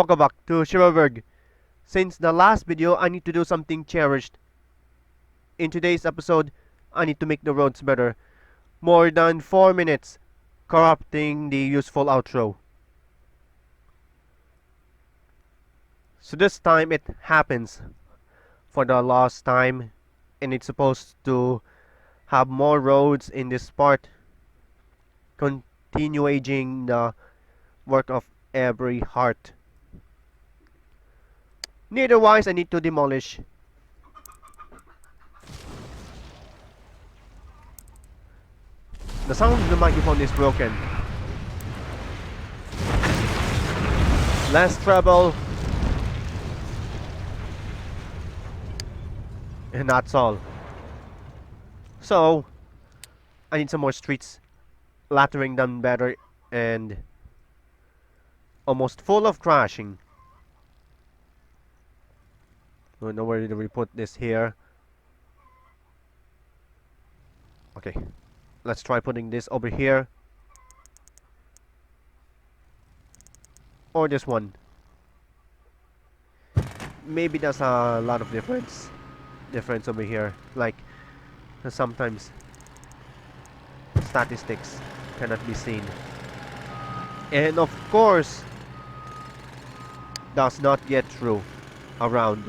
Welcome back to Schureberg. Since the last video, I need to do something cherished. In today's episode, I need to make the roads better. More than 4 minutes, corrupting the useful outro. So this time it happens for the last time, and it's supposed to have more roads in this part. Continuing the work of every heart. Neitherwise, I need to demolish. The sound of the microphone is broken. Less treble. And that's all. So, I need some more streets. Laddering them better and almost full of crashing. I don't know where do we put this here. Okay, let's try putting this over here. Or this one. Maybe there's a lot of difference over here. Like, sometimes statistics cannot be seen. And of course, does not get through around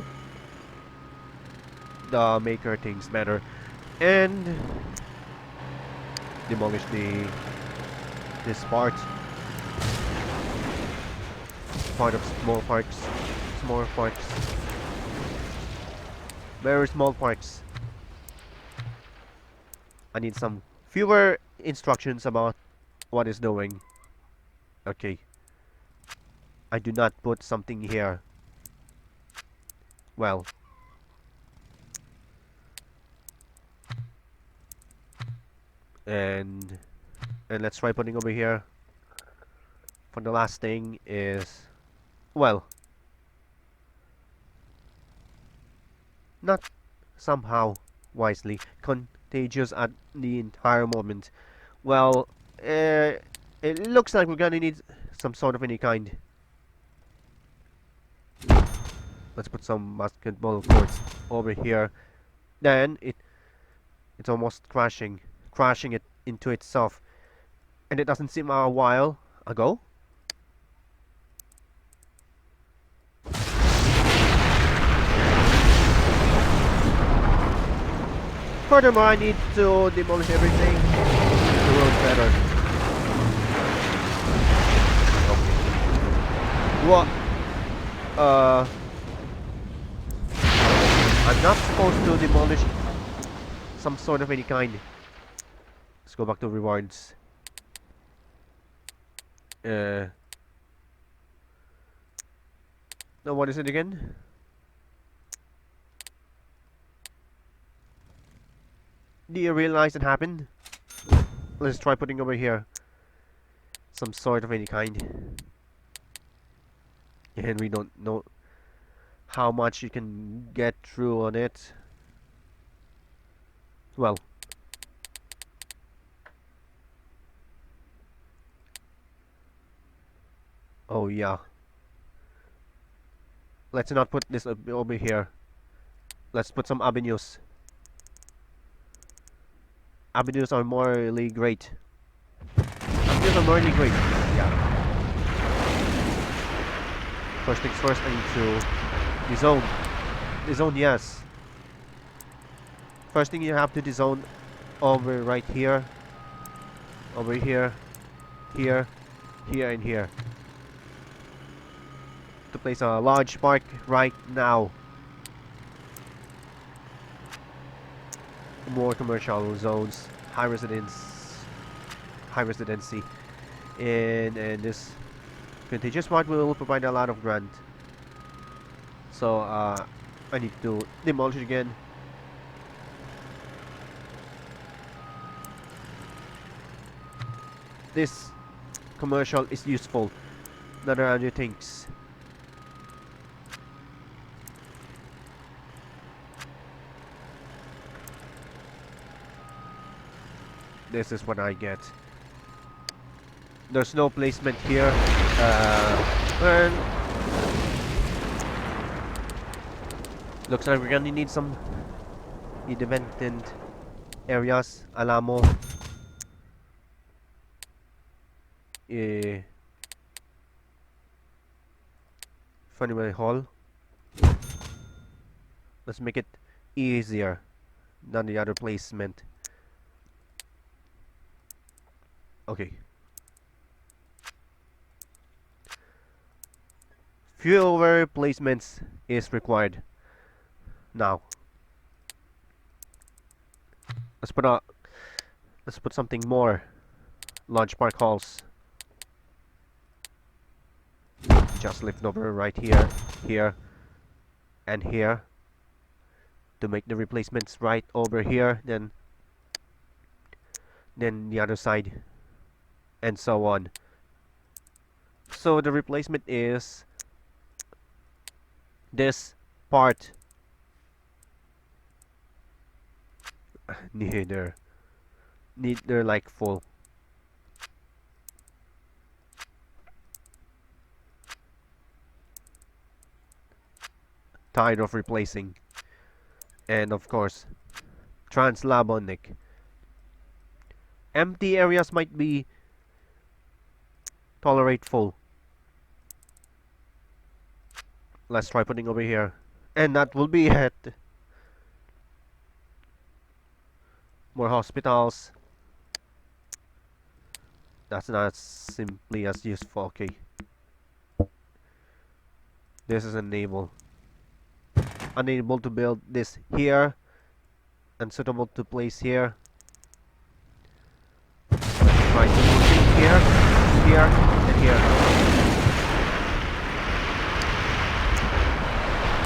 the maker things better. And demolish this part of small parts, very small parts. I need some fewer instructions about what it's doing. Okay, I do not put something here. Well, and let's try putting over here. For the last thing is, well, not somehow wisely contagious at the entire moment. Well, it looks like we're gonna need some sort of any kind. Let's put some basketball courts over here. Then it's almost crashing it into itself, and it doesn't seem a while ago. Furthermore, I need to demolish everything. The road better. Okay. What? I'm not supposed to demolish some sort of any kind. Let's go back to rewards. Now what is it again? Do you realize it happened? Let's try putting over here some sort of any kind. And we don't know how much you can get through on it. Well, oh yeah. Let's not put this over here. Let's put some avenues. Avenues are morally great. Avenues are morally great. Yeah. First things first, I need to dezone. Dezone, yes. First thing you have to dezone over right here. Over here. Here. Here and here. To place a large park right now. More commercial zones, high residency, and this contagious part will provide a lot of grant. So I need to demolish it again. This commercial is useful, not other things. This is what I get. There's no placement here. And Looks like we're gonna need some independent areas. Alamo. Funny Hall. Let's make it easier than the other placement. Okay. Fewer placements is required now. Let's put something more. Launch park halls. Just lift over right here, here, and here to make the replacements right over here, then the other side, and so on. So the replacement is this part. Neither like full. Tired of replacing. And of course, Auslavonia. Empty areas might be tolerate full. Let's try putting over here. And that will be it. More hospitals. That's not simply as useful. Okay. This is unable to build this here. Unsuitable to place here. Let's try to put it here, here, and here.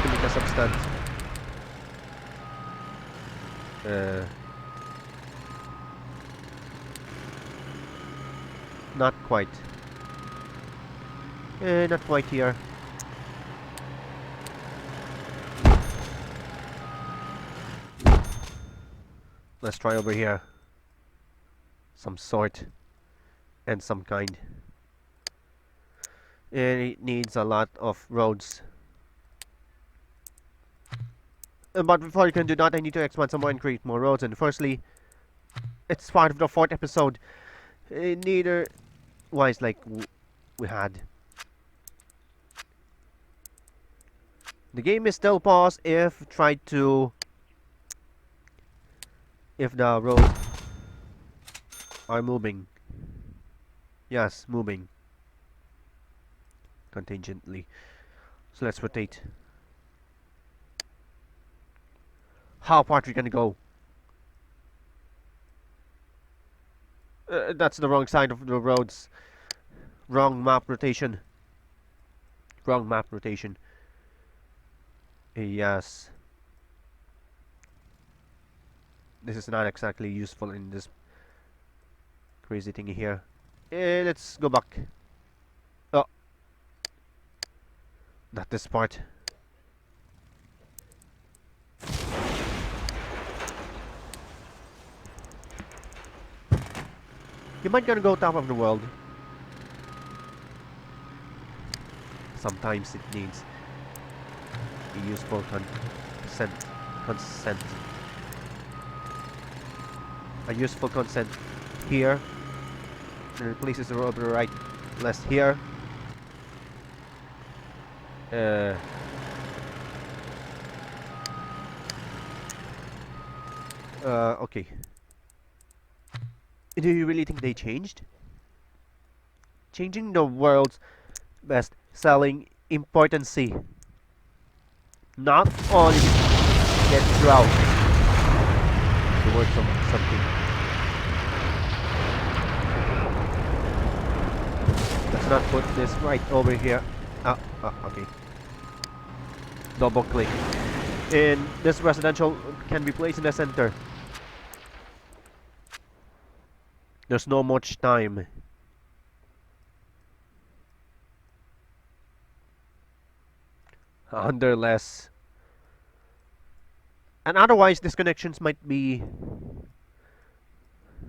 To make a substance. Not quite. Not quite here. Let's try over here. Some sort. And some kind. And it needs a lot of roads. But before you can do that, I need to expand some more and create more roads. And firstly, it's part of the 4th episode. Neither wise like we had. The game is still paused if the roads are moving. Yes, moving contingently. So let's rotate. How far are we gonna go? That's the wrong side of the roads. Wrong map rotation. Wrong map rotation. Yes. This is not exactly useful in this crazy thingy here. Let's go back. Oh. Not this part. You might gonna go top of the world. Sometimes it needs a useful consent. A useful consent here. And it places the road to the right, less here. Okay. Do you really think they changed? Changing the world's best-selling importancy. Not only get drought. The word something. Let's not put this right over here. Okay. Double click. And this residential can be placed in the center. There's no much time. Under less. And otherwise, these connections might be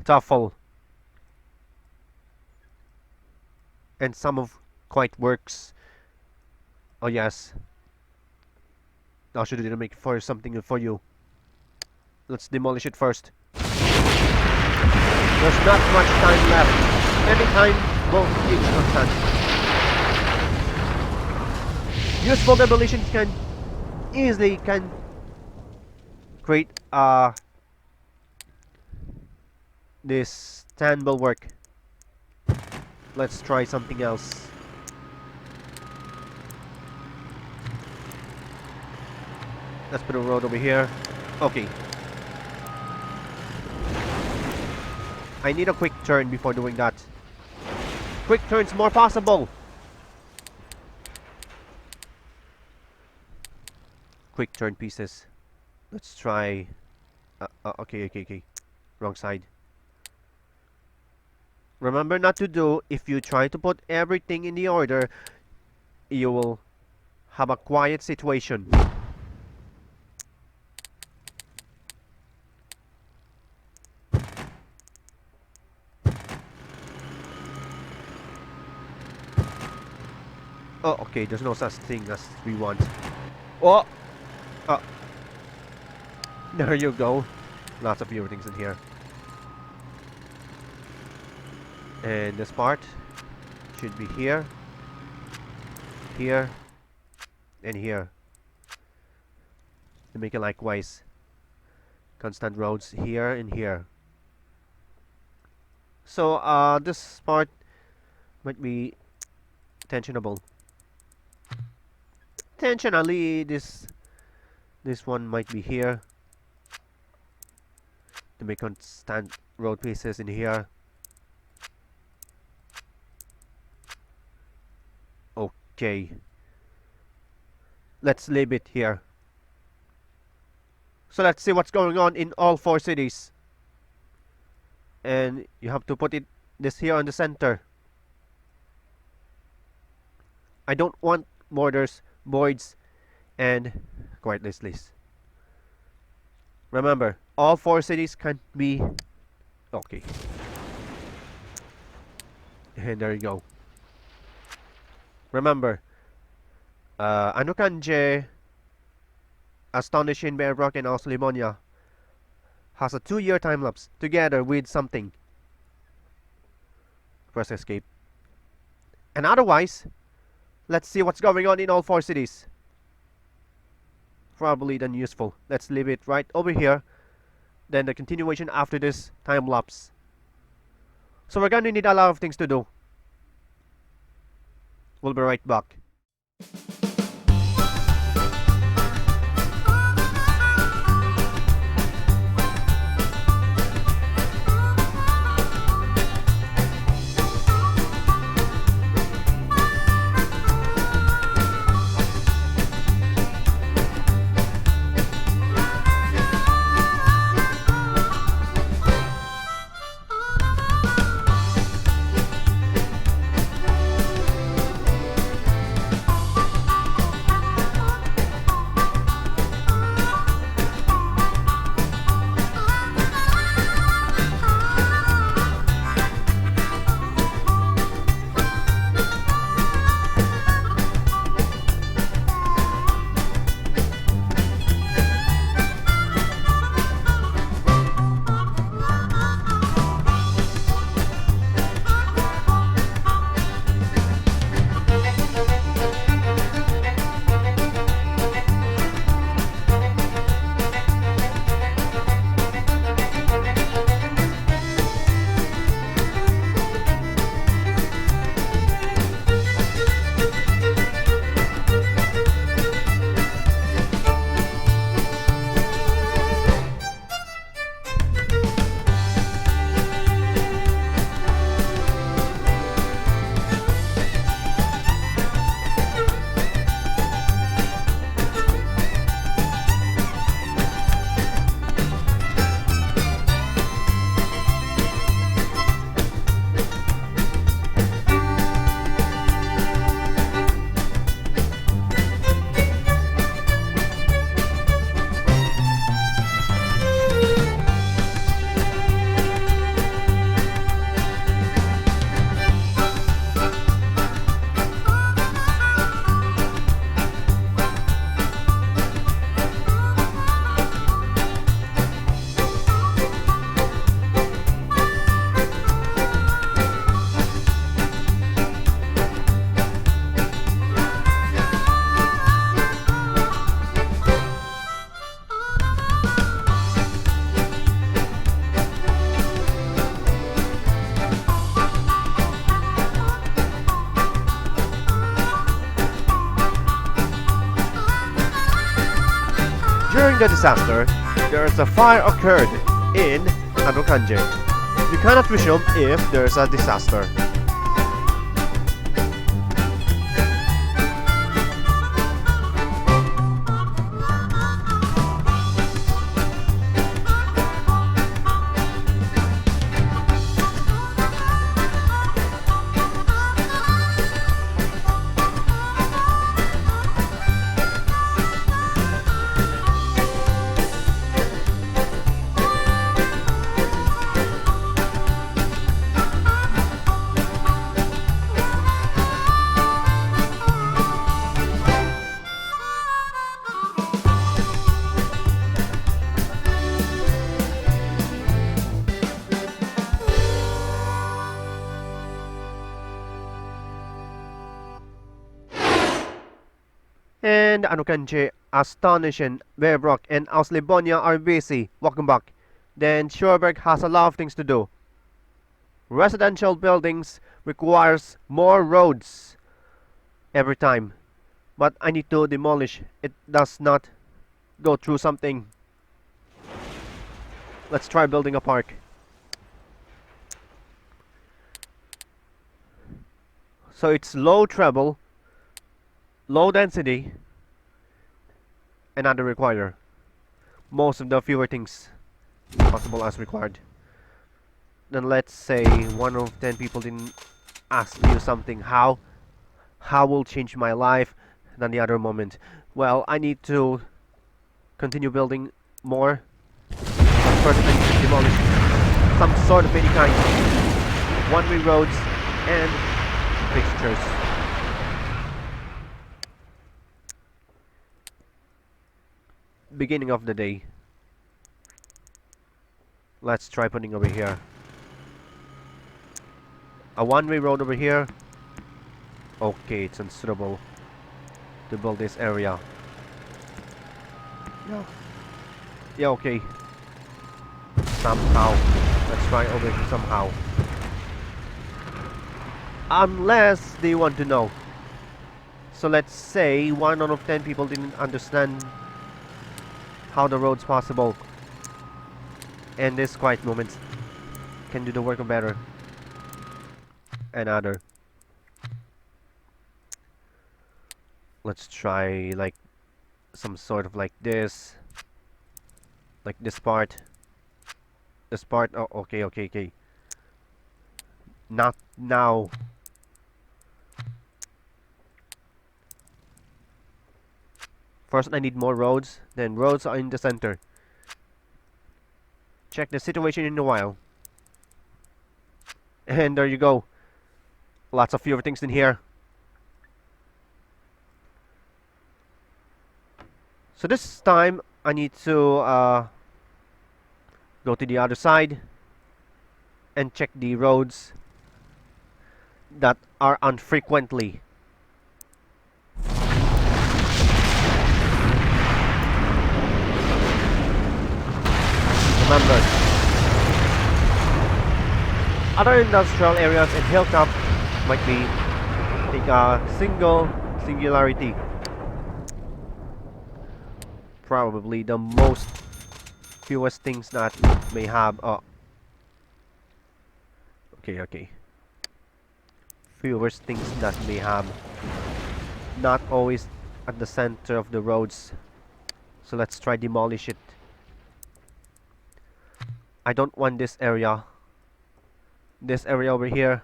tough. And some of quite works. Oh yes. I should have make for something for you. Let's demolish it first. There's not much time left. Any time won't reach constant. Useful demolition can easily create this stand will work. Let's try something else. Let's put a road over here. Okay. I need a quick turn before doing that. Quick turns more possible. Quick turn pieces. Let's try. Okay. Wrong side. Remember not to do, if you try to put everything in the order, you will have a quiet situation. Oh, okay, there's no such thing as we want. Oh! There you go. Lots of everything's in here. And this part should be here, here, and here. To make it likewise. Constant roads here and here. So, this part might be tensionable. Intentionally, this one might be here. To make constant road pieces in here. Okay. Let's leave it here. So let's see what's going on in all 4 cities. And you have to put this here on the center. I don't want borders, voids, and quiet lists. Remember, all 4 cities can be okay. And there you go. Remember, Androchange, Astonischin, Barebrück, and Auslavonia has a 2-year time lapse together with something. Press escape. And otherwise, let's see what's going on in all 4 cities. Probably then useful. Let's leave it right over here. Then the continuation after this time lapse. So we're gonna need a lot of things to do. We'll be right back. During the disaster, there is a fire occurred in Androchange. You cannot resume if there is a disaster. And Androchange, Astonischin, Barebrück, and Auslavonia are busy. Welcome back. Then Schureberg has a lot of things to do. Residential buildings requires more roads every time. But I need to demolish. It does not go through something. Let's try building a park. So it's low treble, low density, and under require. Most of the fewer things possible as required. Then let's say 1 of 10 people didn't ask you something. How will change my life? Than the other moment. Well, I need to continue building more. But first I need to demolish some sort of any kind. One-way roads and fixtures. Beginning of the day. Let's try putting over here. A one-way road over here. Okay, it's unsuitable to build this area. Yeah, okay. Somehow. Let's try over here somehow. Unless they want to know. So let's say 1 out of 10 people didn't understand how the road's possible. And this quiet moment can do the work of better. Another. Let's try like some sort of like this. Like this part. This part. Oh, okay. Not now. First, I need more roads. Then roads are in the center. Check the situation in a while. And there you go. Lots of fewer things in here. So this time, I need to go to the other side and check the roads that are unfrequently. Remember, other industrial areas and hilltops might be a singularity. Probably the most fewest things that may have okay. Fewest things that may have not always at the center of the roads. So let's try demolish it. I don't want this area. This area over here.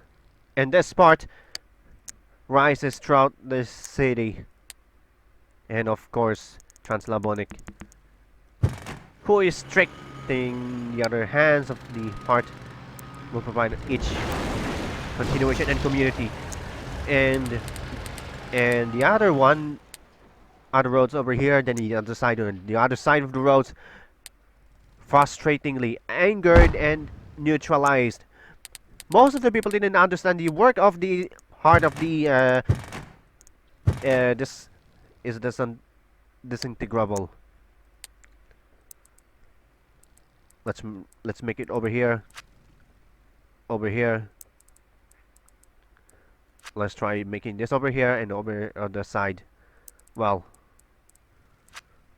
And this part rises throughout the city. And of course, Auslavonia, who is restricting the other hands of the part, will provide each continuation and community. And the other one, other roads over here, then the other side of the roads, frustratingly angered and neutralized. Most of the people didn't understand the work of the heart of the this is disintegrable. Let's make it over here. Over here. Let's try making this over here and over on the side. Well,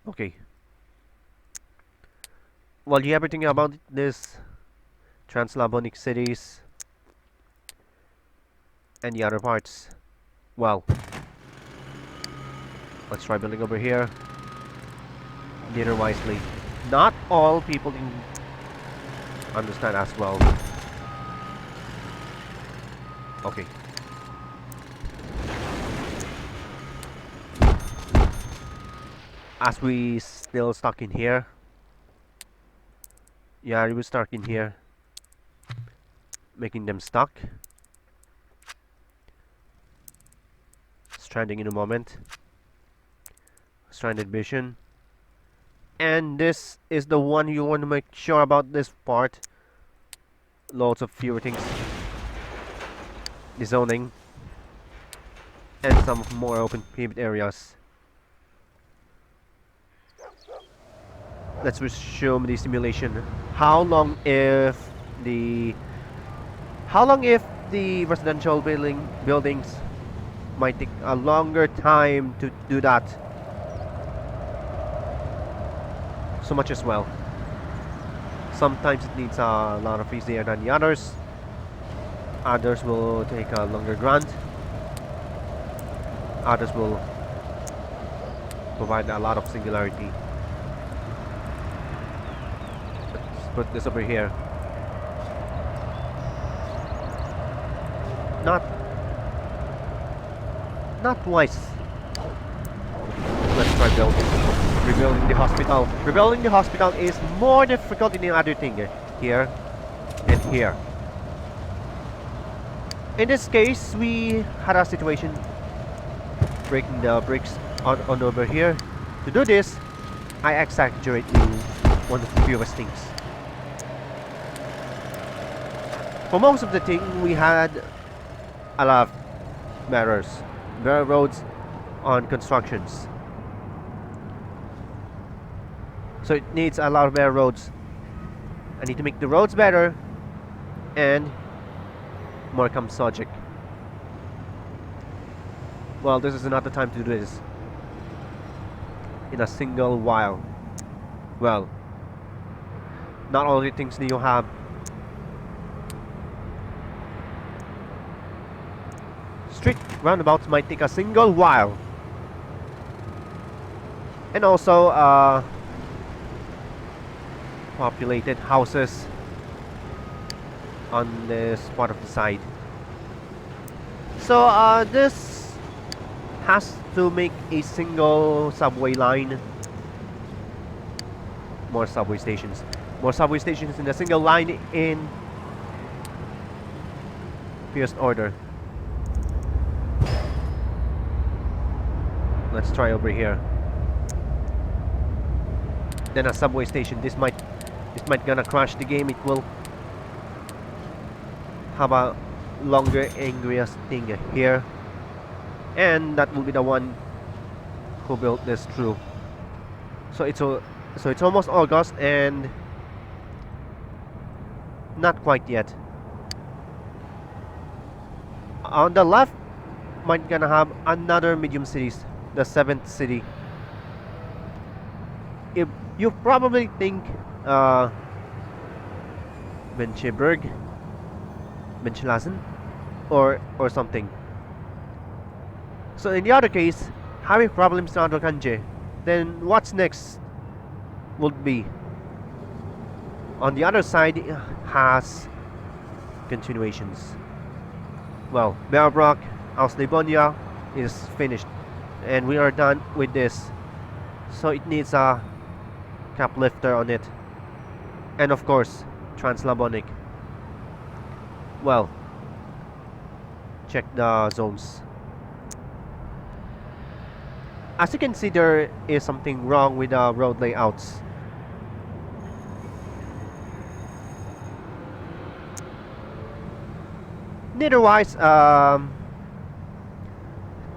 okay. Well, you ever think about this Translavonic cities and the other parts? Well, let's try building over here. Neither wisely. Not all people can understand as well. Okay. As we still stuck in here. Yeah, we stuck in here. Making them stuck. Stranding in a moment. Stranded vision. And this is the one you want to make sure about this part. Loads of fewer things. The zoning. And some more open paved areas. Let's resume the simulation. How long if the residential buildings might take a longer time to do that? So much as well. Sometimes it needs a lot of easier than the others. Others will take a longer grant. Others will provide a lot of singularity. Let's put this over here. Not wise. Let's try rebuilding the hospital. Rebuilding the hospital is more difficult than the other thing. Here and here. In this case, we had a situation breaking the bricks on over here. To do this, I exaggerate to one of the fewest things. For most of the thing, we had a lot of barriers, roads on constructions. So it needs a lot of bare roads. I need to make the roads better and more subject. Well, this is not the time to do this in a single while. Well, not all the things that you have. Street roundabouts might take a single while. And also, populated houses on this part of the side. So this has to make a single subway line. More subway stations. More subway stations in a single line in first order. Let's try over here. Then a subway station. This might gonna crash the game. It will have a longer, angriest thing here, and that will be the one who built this through. So it's almost August and not quite yet. On the left, might gonna have another medium cities, the 7th city. If you probably think Schureberg, Benchelassen, or something. So in the other case, having problems in Androchange, then what's next would be on the other side has continuations. Well, Barebrück, Auslavonia is finished, and we are done with this. So it needs a cap lifter on it, and of course, Translavonic. Well, check the zones. As you can see, there is something wrong with the road layouts. Neither-wise, to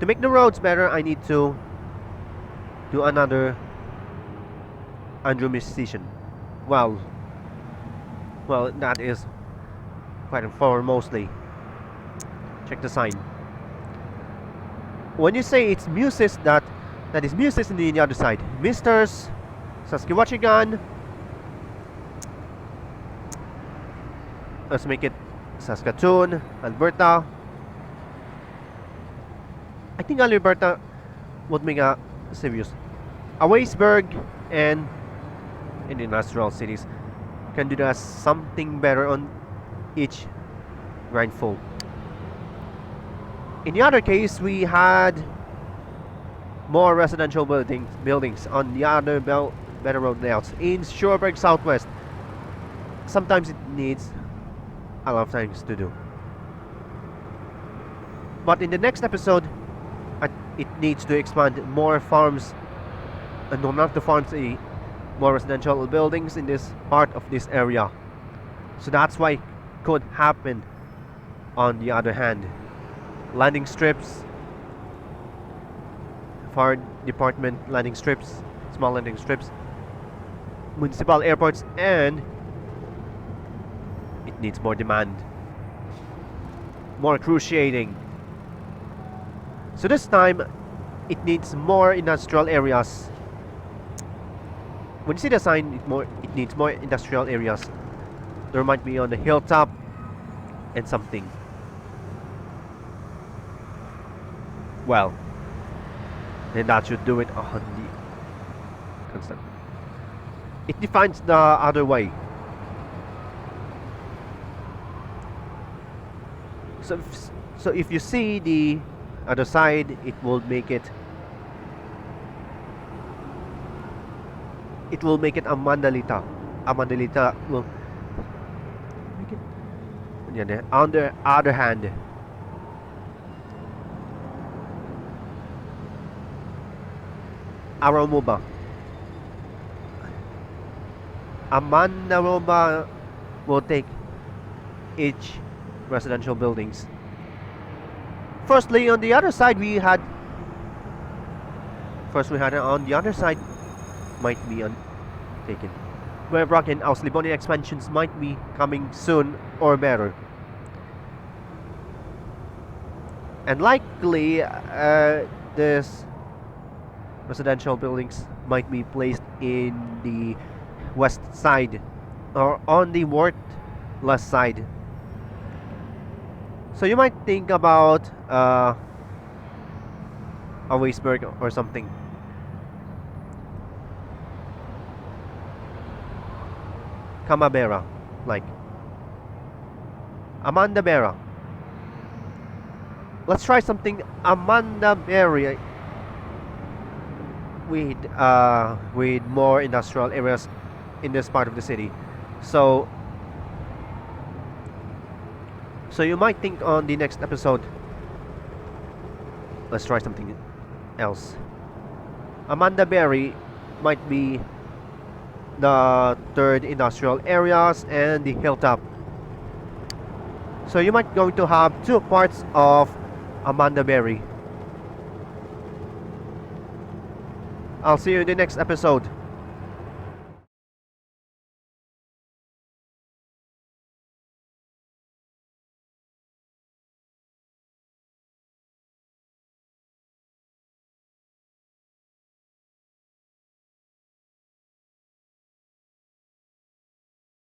make the roads better, I need to do another Androchange. Well, that is quite informal mostly. Check the sign. When you say it's Muses, that is Muses in the other side. Misters, Saskatchewan, Let's make it Saskatoon, Alberta. I think Alberta would make a serious. Auslavonia and in industrial cities can do that something better on each grindful. In the other case, we had more residential buildings on the other better road layouts in Schureberg Southwest. Sometimes it needs a lot of things to do. But in the next episode, it needs to expand more farms, and not the farms, more residential buildings in this part of this area. So that's why it could happen. On the other hand, landing strips, fire department landing strips, small landing strips, municipal airports, and it needs more demand, more cruciating. So this time, it needs more industrial areas. When you see the sign, it needs more industrial areas. There might be on the hilltop and something. Well, then that should do it on the constant. It defines the other way. So if you see the other side, it will make it a mandalita. A mandalita will make it. Yeah, on the other hand, Aramuba. Amandaroba will take each residential buildings. Firstly, on the other side, we had on the other side might be taken. Barebrück and Auslavonia expansions might be coming soon or better. And likely, this residential buildings might be placed in the west side or on the northwest side. So you might think about Auslavonia or something. Camabera, like Amanda Bera. Let's try something Amanda Berry with more industrial areas in this part of the city. So you might think on the next episode, let's try something else. Amanda Berry might be the third industrial areas and the hilltop. So you might going to have two parts of Amanda Berry. I'll see you in the next episode.